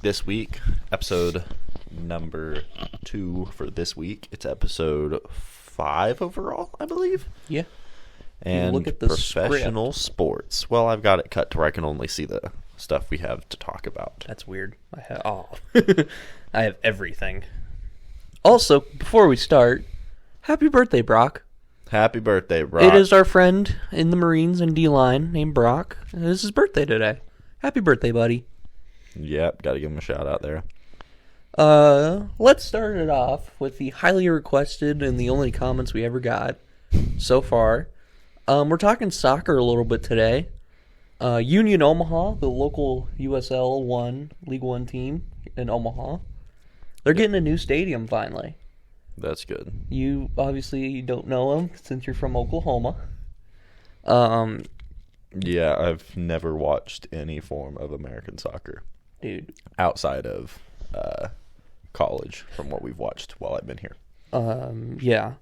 this week, episode number 2 for this week. It's episode 5 overall, I believe. Yeah. And look at the professional sports. Well, I've got it cut to where I can only see the stuff we have to talk about. That's weird. I have everything. Also, before we start, happy birthday, Brock. Happy birthday, Brock. It is our friend in the Marines and D-line named Brock. It is his birthday today. Happy birthday, buddy. Yep, got to give him a shout out there. Let's start it off with the highly requested and the only comments we ever got so far. We're talking soccer a little bit today. Union Omaha, the local USL League One team in Omaha, they're getting a new stadium finally. That's good. You obviously don't know them since you're from Oklahoma. Yeah, I've never watched any form of American soccer. Dude. Outside of college, from what we've watched while I've been here. Yeah.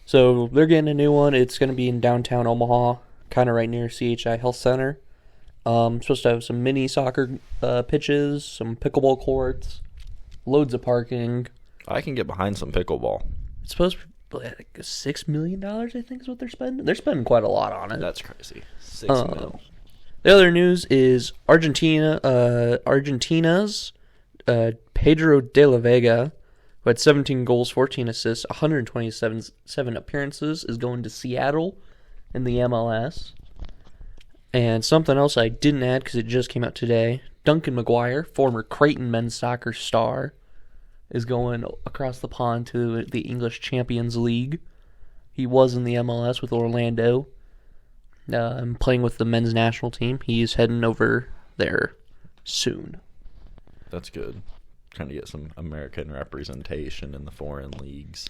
So they're getting a new one. It's going to be in downtown Omaha, kind of right near CHI Health Center. Supposed to have some mini soccer pitches, some pickleball courts, loads of parking. I can get behind some pickleball. It's supposed to be like $6 million, I think is what they're spending. They're spending quite a lot on it. That's crazy. $6 million. The other news is Argentina's Pedro de la Vega, who had 17 goals, 14 assists, 127 appearances, is going to Seattle in the MLS. And something else I didn't add because it just came out today. Duncan McGuire, former Creighton men's soccer star, is going across the pond to the English Champions League. He was in the MLS with Orlando, playing with the men's national team. He is heading over there soon. That's good. Trying to get some American representation in the foreign leagues.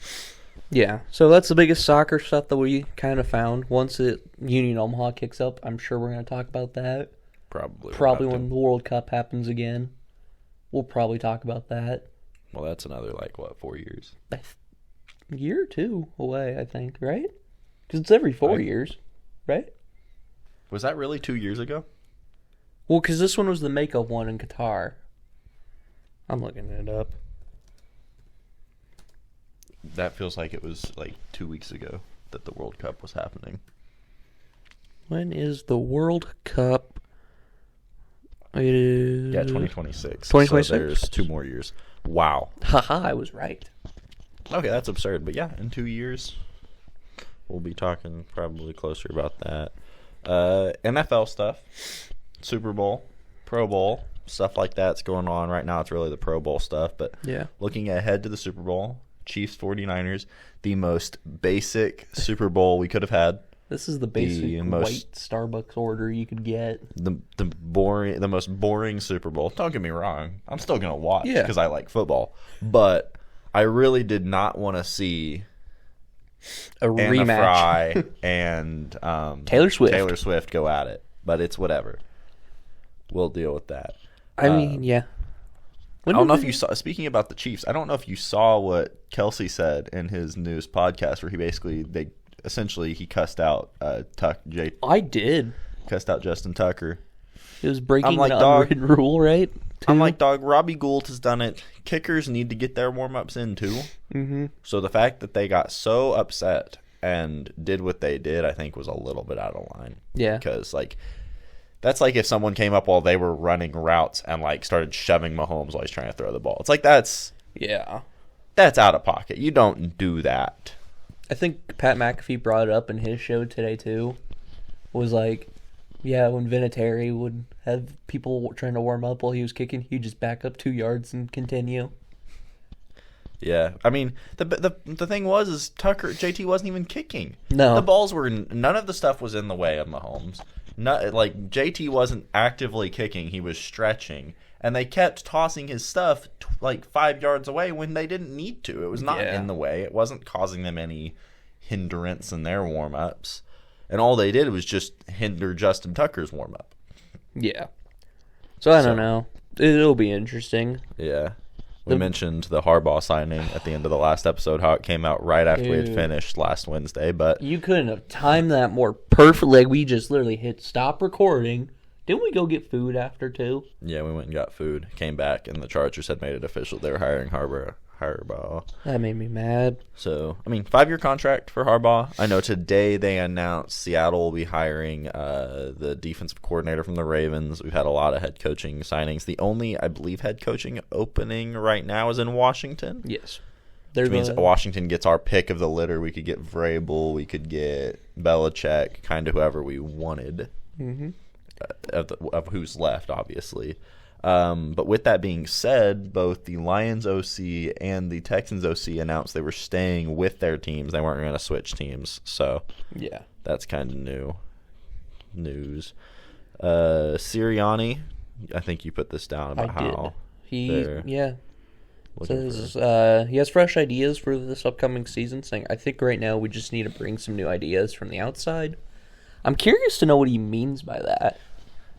Yeah, so that's the biggest soccer stuff that we kind of found. Once Union Omaha kicks up, I'm sure we're going to talk about that. Probably when the World Cup happens again. We'll probably talk about that. Well, that's another, 4 years? A year or two away, I think, right? Because it's every 4 years, right? Was that really 2 years ago? Well, because this one was the makeup one in Qatar. I'm looking it up. That feels like it was 2 weeks ago that the World Cup was happening. When is the World Cup? It is... Yeah, 2026. 2026? So there's 2 more years. Wow. Haha, I was right. Okay, that's absurd. But yeah, in 2 years, we'll be talking probably closer about that. NFL stuff, Super Bowl, Pro Bowl, stuff like that's going on right now. It's really the Pro Bowl stuff. But yeah, looking ahead to the Super Bowl, Chiefs 49ers, the most basic Super Bowl we could have had. This is the basic white Starbucks order you could get. The most boring Super Bowl. Don't get me wrong. I'm still going to watch because I like football. But I really did not want to see a rematch. Anna Fry and Taylor Swift go at it. But it's whatever. We'll deal with that. I mean, yeah. I don't know if you saw, speaking about the Chiefs, I don't know if you saw what Kelsey said in his news podcast where he cussed out I did. Cussed out Justin Tucker. It was breaking an unwritten rule, right? I'm like, dog, Robbie Gould has done it. Kickers need to get their warm-ups in, too. Mm-hmm. So the fact that they got so upset and did what they did, I think, was a little bit out of line. Yeah. Because, that's like if someone came up while they were running routes and, started shoving Mahomes while he's trying to throw the ball. It's like, that's out of pocket. You don't do that. I think Pat McAfee brought it up in his show today, too. Was like, yeah, when Vinatieri would have people trying to warm up while he was kicking, he'd just back up 2 yards and continue. Yeah, I mean, the thing is JT wasn't even kicking. No. The balls were, none of the stuff was in the way of Mahomes. JT wasn't actively kicking, he was stretching. And they kept tossing his stuff 5 yards away when they didn't need to. It was not in the way. It wasn't causing them any hindrance in their warm-ups. And all they did was just hinder Justin Tucker's warm-up. Yeah. So I don't know. It'll be interesting. Yeah. We mentioned the Harbaugh signing at the end of the last episode, how it came out right after we had finished last Wednesday. But you couldn't have timed that more perfectly. We just literally hit stop recording. Didn't we go get food after, too? Yeah, we went and got food, came back, and the Chargers had made it official. They were hiring Harbaugh. That made me mad. So, 5-year contract for Harbaugh. I know today they announced Seattle will be hiring the defensive coordinator from the Ravens. We've had a lot of head coaching signings. The only, I believe, head coaching opening right now is in Washington. Yes. Which means Washington gets our pick of the litter. We could get Vrabel. We could get Belichick, kind of whoever we wanted. Mm-hmm. Of who's left, obviously. But with that being said, both the Lions OC and the Texans OC announced they were staying with their teams. They weren't going to switch teams. So yeah, that's kind of new news. Sirianni, I think you put this down about how he says he has fresh ideas for this upcoming season, saying, I think right now we just need to bring some new ideas from the outside. I'm curious to know what he means by that.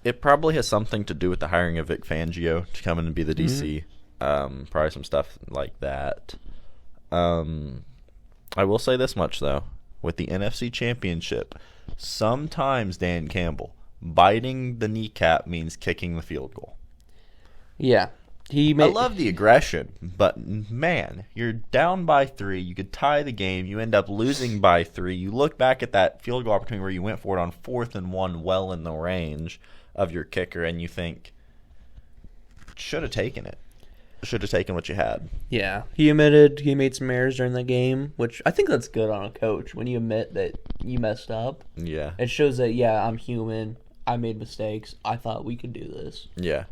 It probably has something to do with the hiring of Vic Fangio to come in and be the DC. Mm-hmm. Probably some stuff like that. I will say this much, though. With the NFC Championship, sometimes, Dan Campbell, biting the kneecap means kicking the field goal. Yeah. I love the aggression, but, man, you're down by 3. You could tie the game. You end up losing by 3. You look back at that field goal opportunity where you went for it on 4th and 1 well in the range of your kicker, and you think, should have taken it. Should have taken what you had. Yeah. He admitted he made some errors during the game, which I think that's good on a coach. When you admit that you messed up, yeah, it shows that, yeah, I'm human. I made mistakes. I thought we could do this. Yeah,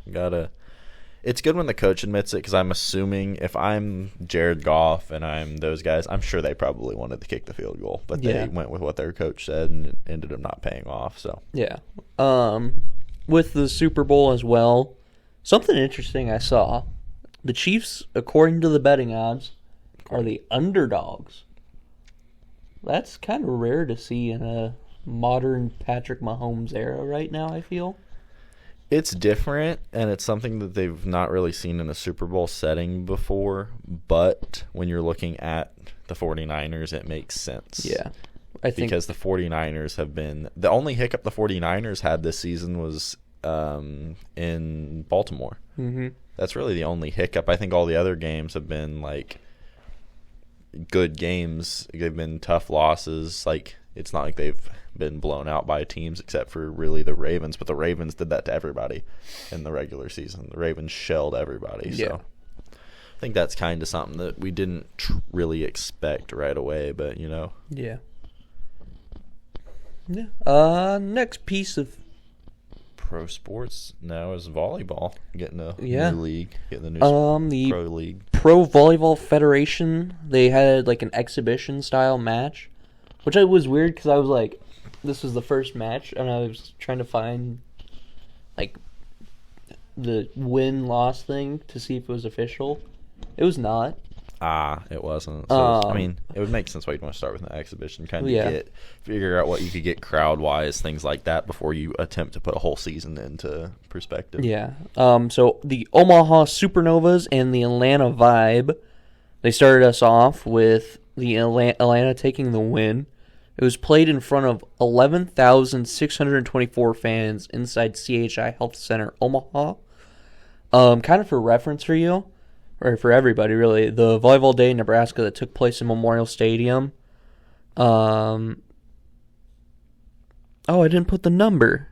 it's good when the coach admits it, because I'm assuming if I'm Jared Goff and I'm those guys, I'm sure they probably wanted to kick the field goal, but they went with what their coach said, and it ended up not paying off. So yeah. With the Super Bowl as well, something interesting I saw. The Chiefs, according to the betting odds, are the underdogs. That's kind of rare to see in a modern Patrick Mahomes era right now, I feel. It's different, and it's something that they've not really seen in a Super Bowl setting before, but when you're looking at the 49ers, it makes sense. Yeah. Because the 49ers have been – the only hiccup the 49ers had this season was in Baltimore. Mm-hmm. That's really the only hiccup. I think all the other games have been, like, good games. They've been tough losses. Like, it's not like they've been blown out by teams except for really the Ravens, but the Ravens did that to everybody in the regular season. The Ravens shelled everybody. Yeah. So I think that's kind of something that we didn't really expect right away, but, you know. Yeah. Yeah. Next piece of pro sports now is volleyball, getting a new league, getting the new pro league. Pro Volleyball Federation, they had like an exhibition style match, which was weird because I was like, this was the first match, and I was trying to find like the win-loss thing to see if it was official. It was not. It wasn't. So I mean, it would make sense why you'd want to start with an exhibition, kind of figure out what you could get crowd-wise, things like that, before you attempt to put a whole season into perspective. Yeah. So the Omaha Supernovas and the Atlanta Vibe, they started us off with the Atlanta taking the win. It was played in front of 11,624 fans inside CHI Health Center, Omaha. Kind of for reference for you, or for everybody really, the Volleyball Day in Nebraska that took place in Memorial Stadium. I didn't put the number.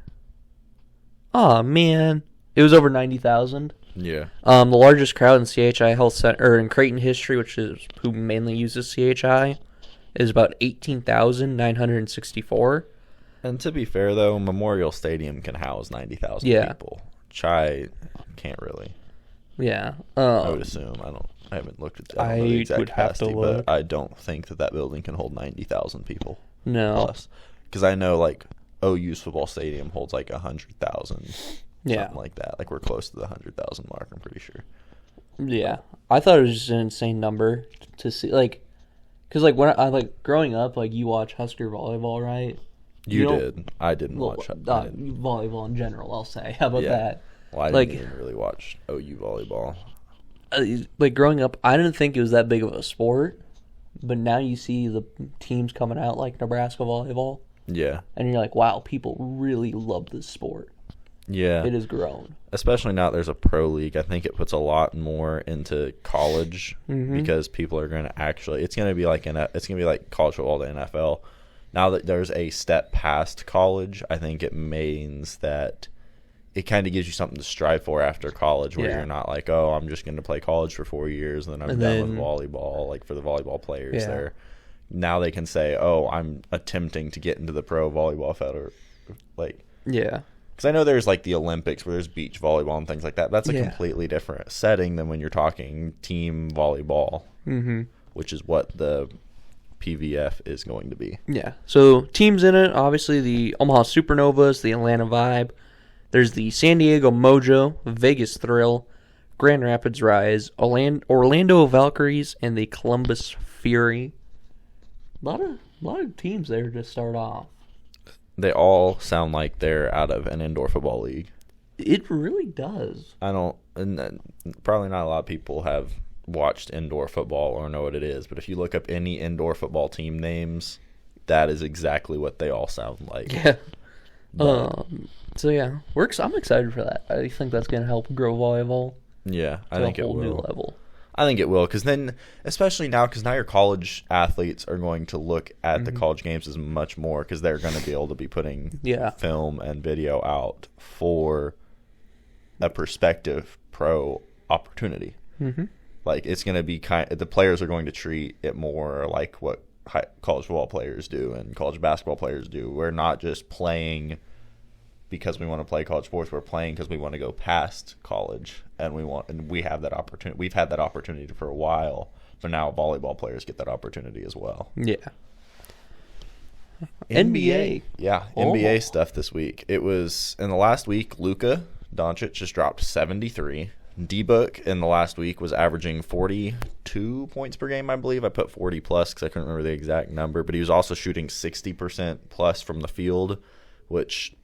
Oh man, it was over 90,000. Yeah. The largest crowd in CHI Health Center, or in Creighton history, which is who mainly uses CHI, is about 18,964. And to be fair, though, Memorial Stadium can house 90,000 people. Chai can't really. Yeah. I would assume. I haven't looked at the exact capacity, but I don't think that building can hold 90,000 people. No. Plus. Because I know, like, OU's football stadium holds, like, 100,000. Yeah. Something like that. Like, we're close to the 100,000 mark, I'm pretty sure. Yeah. I thought it was just an insane number to see, like, because, like, when I, like, growing up, like, you watch Husker volleyball, right? You did. I didn't watch volleyball in general, I'll say. How about that? Well, I didn't even really watch OU volleyball. Like, growing up, I didn't think it was that big of a sport, but now you see the teams coming out like Nebraska volleyball. Yeah. And you're like, wow, people really love this sport. Yeah. It has grown. Especially now that there's a pro league. I think it puts a lot more into college because people are going to actually – it's going to be like college football to NFL. Now that there's a step past college, I think it means that it kind of gives you something to strive for after college where you're not like, oh, I'm just going to play college for 4 years and then I'm done with volleyball, like for the volleyball players there. Now they can say, oh, I'm attempting to get into the pro volleyball federation. Yeah. Because I know there's like the Olympics where there's beach volleyball and things like that. That's a completely different setting than when you're talking team volleyball, which is what the PVF is going to be. Yeah. So teams in it, obviously the Omaha Supernovas, the Atlanta Vibe. There's the San Diego Mojo, Vegas Thrill, Grand Rapids Rise, Orlando Valkyries, and the Columbus Fury. A lot of teams there to start off. They all sound like they're out of an indoor football league. It really does. And probably not a lot of people have watched indoor football or know what it is, but if you look up any indoor football team names, that is exactly what they all sound like. Yeah. So yeah, I'm excited for that. I think that's going to help grow volleyball. Yeah, I to think a it whole will. new level. I think it will, because then, especially now, because now your college athletes are going to look at the college games as much more, because they're going to be able to be putting film and video out for a prospective pro opportunity. Like, it's going to be the players are going to treat it more like what college football players do and college basketball players do. We're not just playing because we want to play college sports. We're playing because we want to go past college, and we have that opportunity. We've had that opportunity for a while, but now volleyball players get that opportunity as well. Yeah. NBA. Yeah, NBA stuff this week. It was in the last week. Luka Doncic just dropped 73. D-Book in the last week was averaging 42 points per game, I believe. I put 40 plus because I couldn't remember the exact number, but he was also shooting 60% plus from the field, which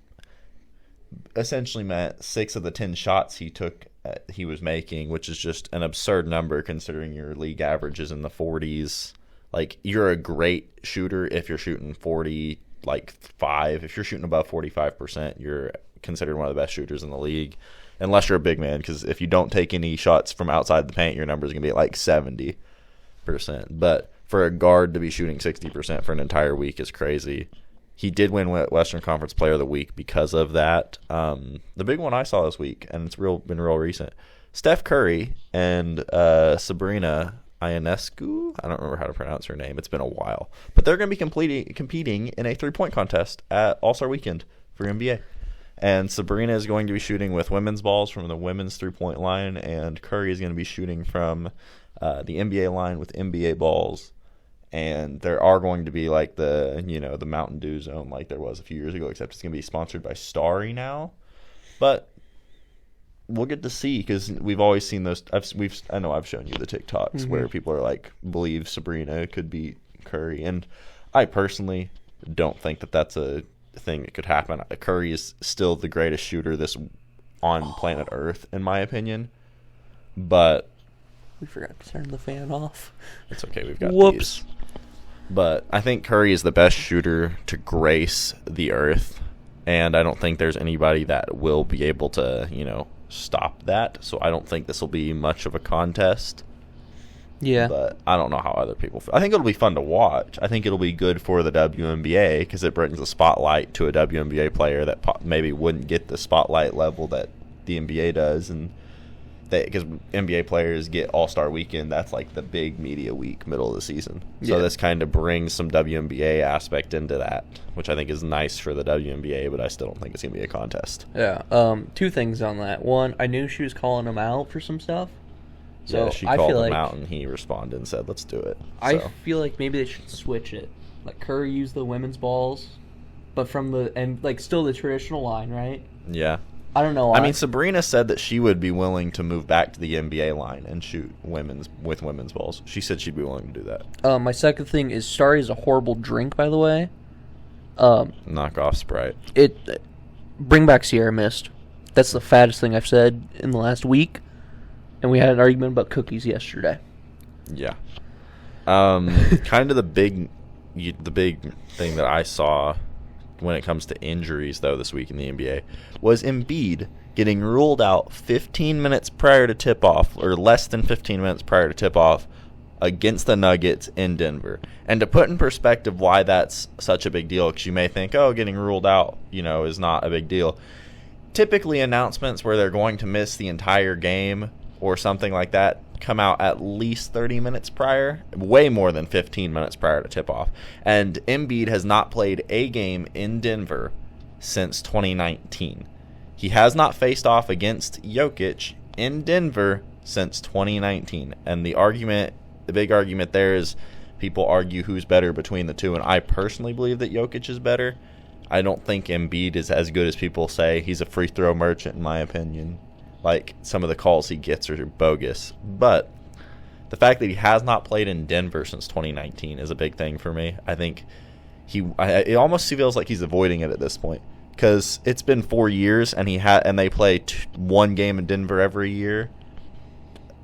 essentially meant 6 of the 10 shots he was making, which is just an absurd number considering your league averages in the 40s. Like, you're a great shooter if you're shooting 40, like 5. If you're shooting above 45%, you're considered one of the best shooters in the league, unless you're a big man, because if you don't take any shots from outside the paint, your number is going to be like 70%. But for a guard to be shooting 60% for an entire week is crazy. He did win Western Conference Player of the Week because of that. The big one I saw this week, and it's been real recent, Steph Curry and Sabrina Ionescu. I don't remember how to pronounce her name. It's been a while. But they're going to be competing in a three-point contest at All-Star Weekend for NBA. And Sabrina is going to be shooting with women's balls from the women's three-point line, and Curry is going to be shooting from the NBA line with NBA balls. And there are going to be like the Mountain Dew zone like there was a few years ago, except it's going to be sponsored by Starry now. But we'll get to see, because we've always seen those. I know I've shown you the TikToks where people are like, believe Sabrina could beat Curry, and I personally don't think that that's a thing that could happen. Curry is still the greatest shooter on planet Earth, in my opinion. But we forgot to turn the fan off. It's okay. We've got Whoops. these. But I think Curry is the best shooter to grace the Earth, and I don't think there's anybody that will be able to, stop that. So I don't think this will be much of a contest. Yeah. But I don't know how other people feel. I think it'll be fun to watch. I think it'll be good for the WNBA because it brings a spotlight to a WNBA player that maybe wouldn't get the spotlight level that the NBA does, and because NBA players get All-Star Weekend, that's like the big media week, middle of the season. So this kind of brings some WNBA aspect into that, which I think is nice for the WNBA, but I still don't think it's going to be a contest. Yeah. 2 things on that. One, I knew she was calling him out for some stuff. So yeah, she called him out, and he responded and said, let's do it. I feel like maybe they should switch it. Like, Curry used the women's balls, but still the traditional line, right? Yeah. I don't know. I mean, Sabrina said that she would be willing to move back to the NBA line and shoot with women's balls. She said she'd be willing to do that. My second thing is Starry is a horrible drink, by the way. Knock off Sprite. Bring back Sierra Mist. That's the fattest thing I've said in the last week. And we had an argument about cookies yesterday. Yeah. Kind of the big thing that I saw when it comes to injuries, though, this week in the NBA, was Embiid getting ruled out 15 minutes prior to tip-off, or less than 15 minutes prior to tip-off, against the Nuggets in Denver. And to put in perspective why that's such a big deal, because you may think, oh, getting ruled out, is not a big deal. Typically, announcements where they're going to miss the entire game or something like that come out at least 30 minutes prior, way more than 15 minutes prior to tip-off. And Embiid has not played a game in Denver since 2019. He has not faced off against Jokic in Denver since 2019. And the big argument there is people argue who's better between the two, and I personally believe that Jokic is better. I don't think Embiid is as good as people say. He's a free throw merchant, in my opinion. Like, some of the calls he gets are bogus. But the fact that he has not played in Denver since 2019 is a big thing for me. I think it almost feels like he's avoiding it at this point, because it's been 4 years, and they play one game in Denver every year,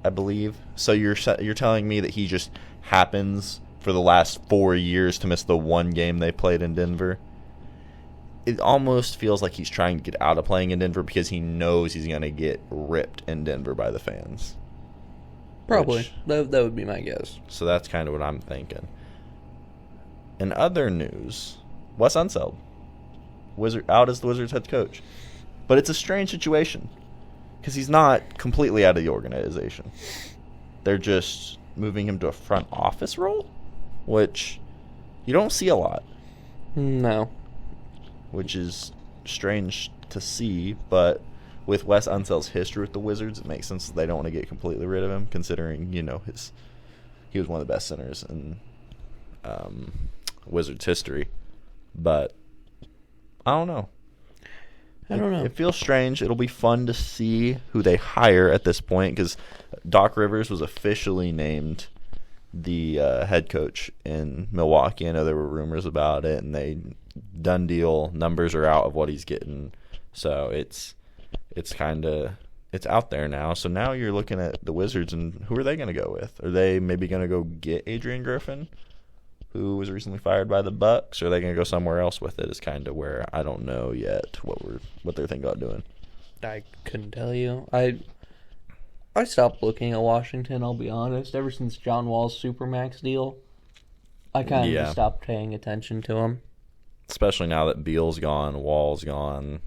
I believe. So you're telling me that he just happens for the last 4 years to miss the one game they played in Denver? It almost feels like he's trying to get out of playing in Denver because he knows he's going to get ripped in Denver by the fans. Probably. That would be my guess. So that's kind of what I'm thinking. In other news, Wes Unseld, out as the Wizards head coach. But it's a strange situation because he's not completely out of the organization. They're just moving him to a front office role, which you don't see a lot. No. Which is strange to see, but with Wes Unseld's history with the Wizards, it makes sense that they don't want to get completely rid of him, considering, he was one of the best centers in Wizards history. But I don't know. It feels strange. It'll be fun to see who they hire at this point, because Doc Rivers was officially named the head coach in Milwaukee. I know there were rumors about it, and done deal. Numbers are out of what he's getting, so it's out there now. So now you're looking at the Wizards, and who are they going to go with? Are they maybe going to go get Adrian Griffin, who was recently fired by the Bucks, or are they going to go somewhere else with it? Is kind of where I don't know yet what they're thinking about doing. I couldn't tell you. I stopped looking at Washington, I'll be honest. Ever since John Wall's Supermax deal, I kind of just stopped paying attention to him. Especially now that Beal's gone, Wall's gone.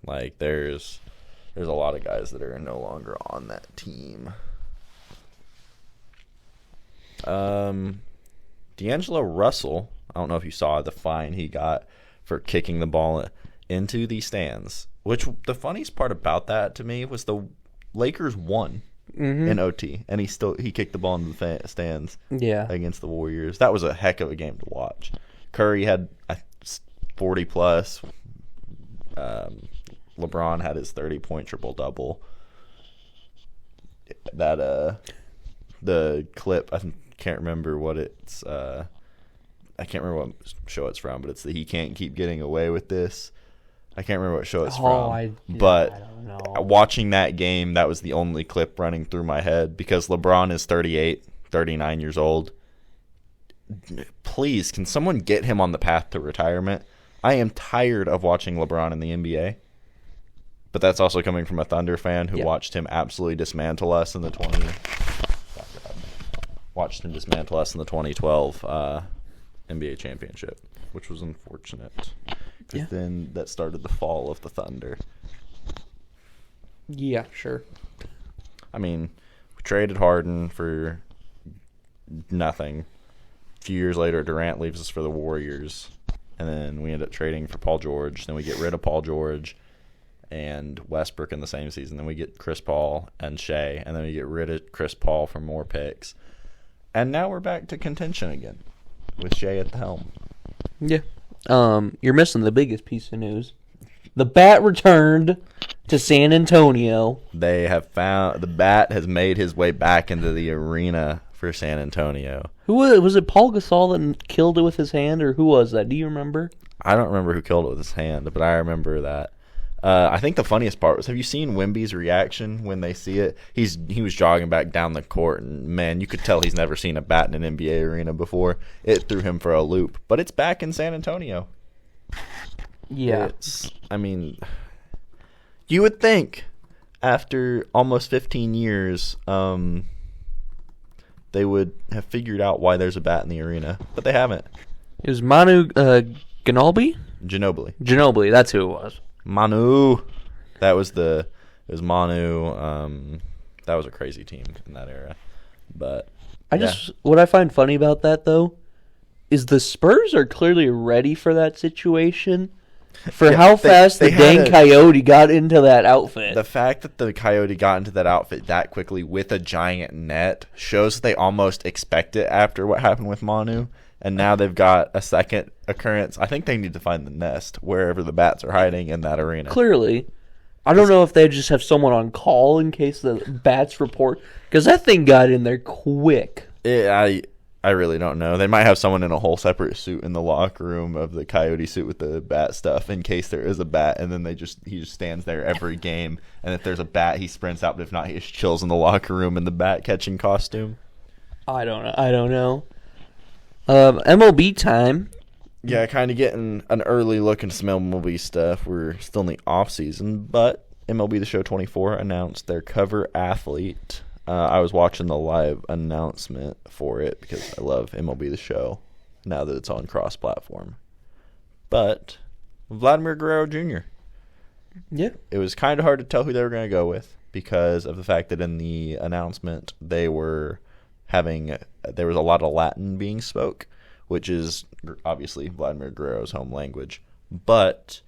Like, there's a lot of guys that are no longer on that team. D'Angelo Russell, I don't know if you saw the fine he got for kicking the ball into the stands. Which, the funniest part about that to me was the Lakers won in OT, and he kicked the ball into the stands against the Warriors. That was a heck of a game to watch. Curry had 40 plus. LeBron had his 30-point triple-double. That the clip, I can't remember what it's. I can't remember what show it's from, but it's the "He Can't Keep Getting Away with This." I can't remember what show it's from. But I don't know. Watching that game, that was the only clip running through my head, because LeBron is 38, 39 years old. Please, can someone get him on the path to retirement? I am tired of watching LeBron in the NBA. But that's also coming from a Thunder fan who watched him absolutely dismantle us in the 2012 NBA championship, which was unfortunate. Because then that started the fall of the Thunder. Yeah, sure. I mean, we traded Harden for nothing. A few years later, Durant leaves us for the Warriors. And then we end up trading for Paul George. Then we get rid of Paul George and Westbrook in the same season. Then we get Chris Paul and Shea. And then we get rid of Chris Paul for more picks. And now we're back to contention again with Shea at the helm. Yeah. You're missing the biggest piece of news. The Bat returned to San Antonio. They have found the Bat has made his way back into the arena for San Antonio. Who was it? Paul Gasol that killed it with his hand, or who was that? Do you remember? I don't remember who killed it with his hand, but I remember that. I think the funniest part was, have you seen Wemby's reaction when they see it? He was jogging back down the court, and man, you could tell he's never seen a bat in an NBA arena before. It threw him for a loop, but it's back in San Antonio. Yeah. I mean, you would think after almost 15 years, they would have figured out why there's a bat in the arena, but they haven't. It was Manu Ginobili? Ginobili, that's who it was. Manu. It was Manu. That was a crazy team in that era. But what I find funny about that though is the Spurs are clearly ready for that situation. For how fast the dang Coyote got into that outfit. The fact that the Coyote got into that outfit that quickly with a giant net shows that they almost expect it after what happened with Manu. And now they've got a second occurrence. I think they need to find the nest wherever the bats are hiding in that arena. Clearly. I don't know if they just have someone on call in case the bats report. Because that thing got in there quick. I really don't know. They might have someone in a whole separate suit in the locker room of the Coyote suit with the bat stuff in case there is a bat, and then he just stands there every game, and if there's a bat, he sprints out, but if not, he just chills in the locker room in the bat catching costume. I don't know. MLB time. Yeah, kind of getting an early look into some MLB stuff. We're still in the off season, but MLB The Show 24 announced their cover athlete. I was watching the live announcement for it because I love MLB The Show now that it's on cross-platform. But Vladimir Guerrero Jr. Yeah. It was kind of hard to tell who they were going to go with because of the fact that in the announcement there was a lot of Latin being spoke, which is obviously Vladimir Guerrero's home language. But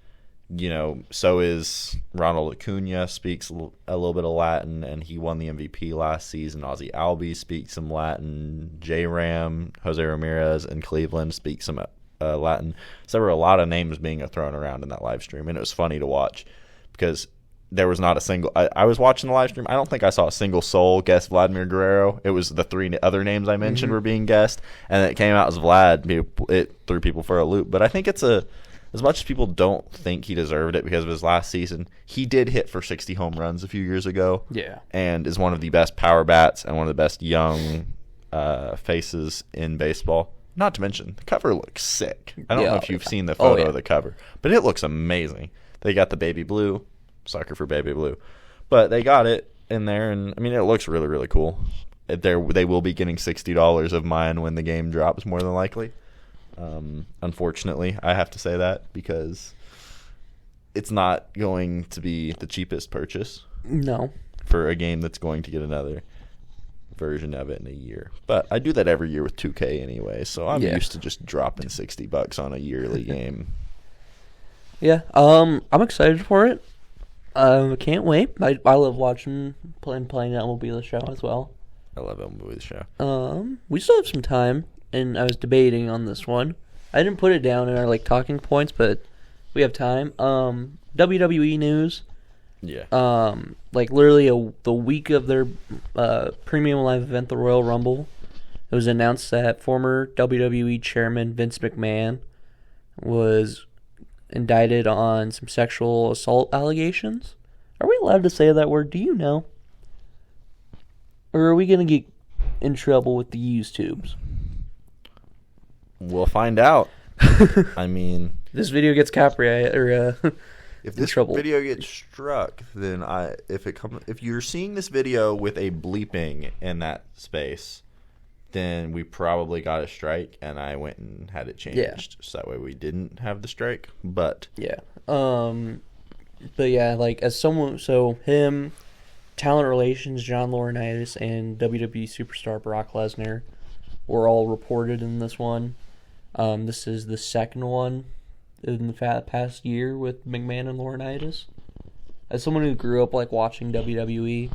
so is Ronald Acuna, speaks a little bit of Latin, and he won the MVP last season. Ozzy Albies speaks some Latin. J-Ram, Jose Ramirez in Cleveland speaks some Latin. So there were a lot of names being thrown around in that live stream, and it was funny to watch because there was not a single... I was watching the live stream. I don't think I saw a single soul guess Vladimir Guerrero. It was the three other names I mentioned were being guessed, and it came out as Vlad. It threw people for a loop. But I think it's as much as people don't think he deserved it because of his last season, he did hit for 60 home runs a few years ago. Yeah. And is one of the best power bats and one of the best young faces in baseball. Not to mention, the cover looks sick. I don't know if you've seen the photo of the cover, but it looks amazing. They got the baby blue. Sucker for baby blue. But they got it in there, and, I mean, it looks really, really cool. They will be getting $60 of mine when the game drops, more than likely. Unfortunately, I have to say that because it's not going to be the cheapest purchase. No. For a game that's going to get another version of it in a year. But I do that every year with 2K anyway, so I'm used to just dropping $60 on a yearly game. Yeah, I'm excited for it. Can't wait. I love watching playing MLB The Show as well. I love MLB The Show. We still have some time. And I was debating on this one. I didn't put it down in our talking points, but we have time. WWE news. Yeah. Literally the week of their premium live event, the Royal Rumble, it was announced that former WWE chairman Vince McMahon was indicted on some sexual assault allegations. Are we allowed to say that word? Do you know? Or are we going to get in trouble with the used tubes? We'll find out. I mean, this video gets copyright or if this video gets struck, then if you're seeing this video with a bleeping in that space, then we probably got a strike, and I went and had it changed so that way we didn't have the strike. But as someone, so him, talent relations, John Laurinaitis, and WWE superstar Brock Lesnar were all reported in this one. This is the second one in the past year with McMahon and Laurinaitis. As someone who grew up watching WWE,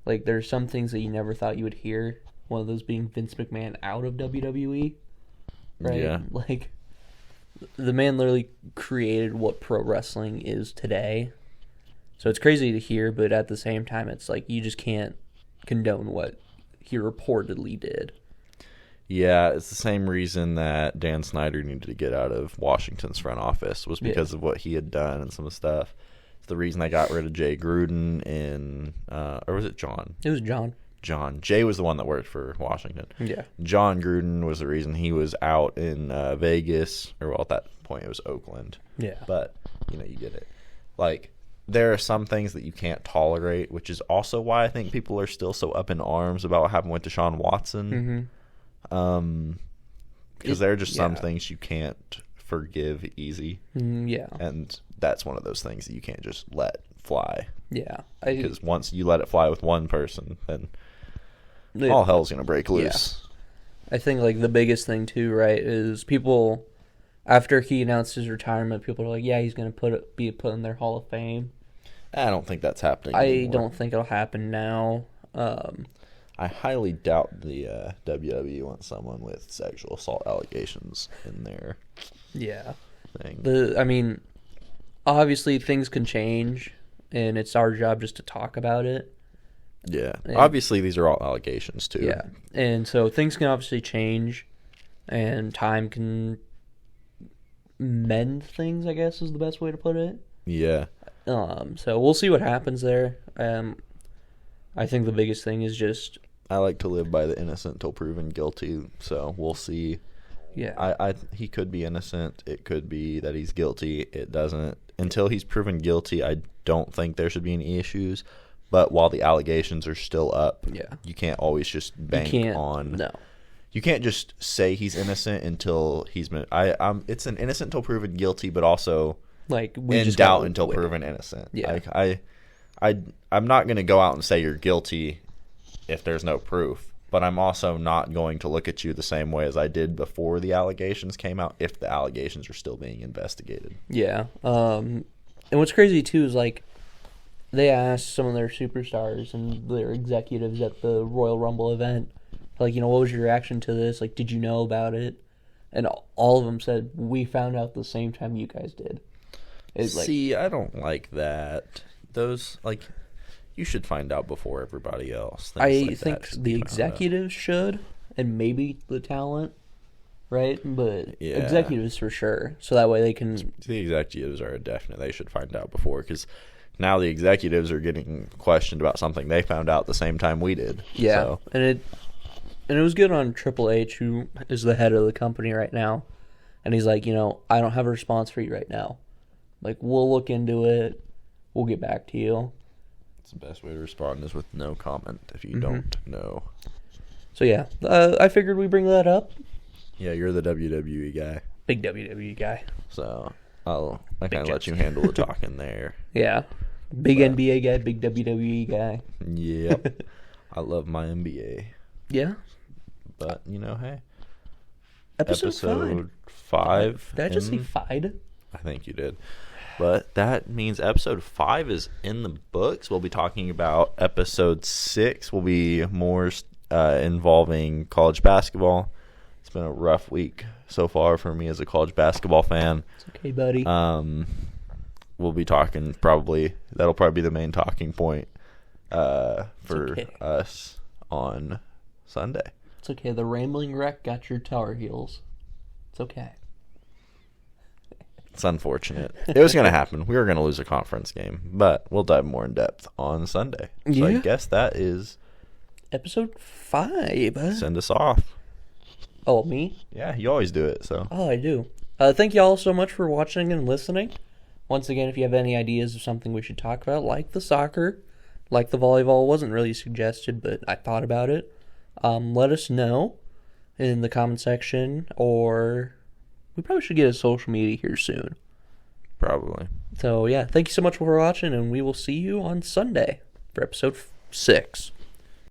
there's some things that you never thought you would hear. One of those being Vince McMahon out of WWE, right? Yeah. The man literally created what pro wrestling is today. So it's crazy to hear, but at the same time, it's you just can't condone what he reportedly did. Yeah, it's the same reason that Dan Snyder needed to get out of Washington's front office was because of what he had done and some of the stuff. It's the reason they got rid of Jay Gruden or was it John? It was John. John. Jay was the one that worked for Washington. Yeah. John Gruden was the reason he was out in Vegas, or well, at that point it was Oakland. Yeah. But, you get it. Like, there are some things that you can't tolerate, which is also why I think people are still so up in arms about what happened with Deshaun Watson. Because there are just some things you can't forgive easy. Yeah. And that's one of those things that you can't just let fly. Yeah. Because once you let it fly with one person, then all hell's going to break loose. Yeah. I think, like, the biggest thing, too, right, is people, after he announced his retirement, people are like, yeah, he's going to be put in their Hall of Fame. I don't think that's happening anymore. Don't think it'll happen now. I highly doubt the WWE wants someone with sexual assault allegations in their thing. I mean, obviously things can change, and it's our job just to talk about it. Yeah. Obviously, these are all allegations, too. Yeah. And so things can obviously change, and time can mend things, I guess, is the best way to put it. Yeah. So we'll see what happens there. I think the biggest thing is just... I like to live by the innocent till proven guilty, so we'll see. Yeah. He could be innocent. It could be that he's guilty. It doesn't. Until he's proven guilty, I don't think there should be any issues. But while the allegations are still up, you can't always just bank on. No. You can't just say he's innocent until he's been. It's an innocent until proven guilty, but also like in doubt until proven innocent. Yeah. I'm not going to go out and say you're guilty if there's no proof, but I'm also not going to look at you the same way as I did before the allegations came out if the allegations are still being investigated. Yeah. And what's crazy too is like they asked some of their superstars and their executives at the Royal Rumble event, like, what was your reaction to this? Like, did you know about it? And all of them said, we found out the same time you guys did. See, I don't like that. Those, like, you should find out before everybody else. I think the executives should, and maybe the talent, right? But executives for sure. So that way they can... The executives are definite. They should find out before, because now the executives are getting questioned about something they found out the same time we did. Yeah, so. And it was good on Triple H, who is the head of the company right now. And he's like, I don't have a response for you right now. Like, we'll look into it. We'll get back to you. It's the best way to respond is with no comment if you don't know. So, yeah. I figured we'd bring that up. Yeah, you're the WWE guy. Big WWE guy. So, I kind of let you handle the talking there. Yeah. Big NBA guy, big WWE guy. Yep. I love my NBA. Yeah. But, hey. Episode 5. Did I just say fied? I think you did. But that means episode 5 is in the books. We'll be talking about episode 6. Will be more involving college basketball. It's been a rough week so far for me as a college basketball fan. It's okay, buddy. We'll be talking that'll probably be the main talking point for us on Sunday. It's okay. The rambling wreck got your Tar Heels. It's okay. It's unfortunate. It was going to happen. We were going to lose a conference game, but we'll dive more in depth on Sunday. So I guess that is episode 5. Send us off. Oh, me? Yeah, you always do it. So. Oh, I do. Thank you all so much for watching and listening. Once again, if you have any ideas of something we should talk about, like the soccer, like the volleyball, wasn't really suggested, but I thought about it. Let us know in the comment section, or we probably should get a social media here soon. Probably. So, yeah, thank you so much for watching, and we will see you on Sunday for episode 6.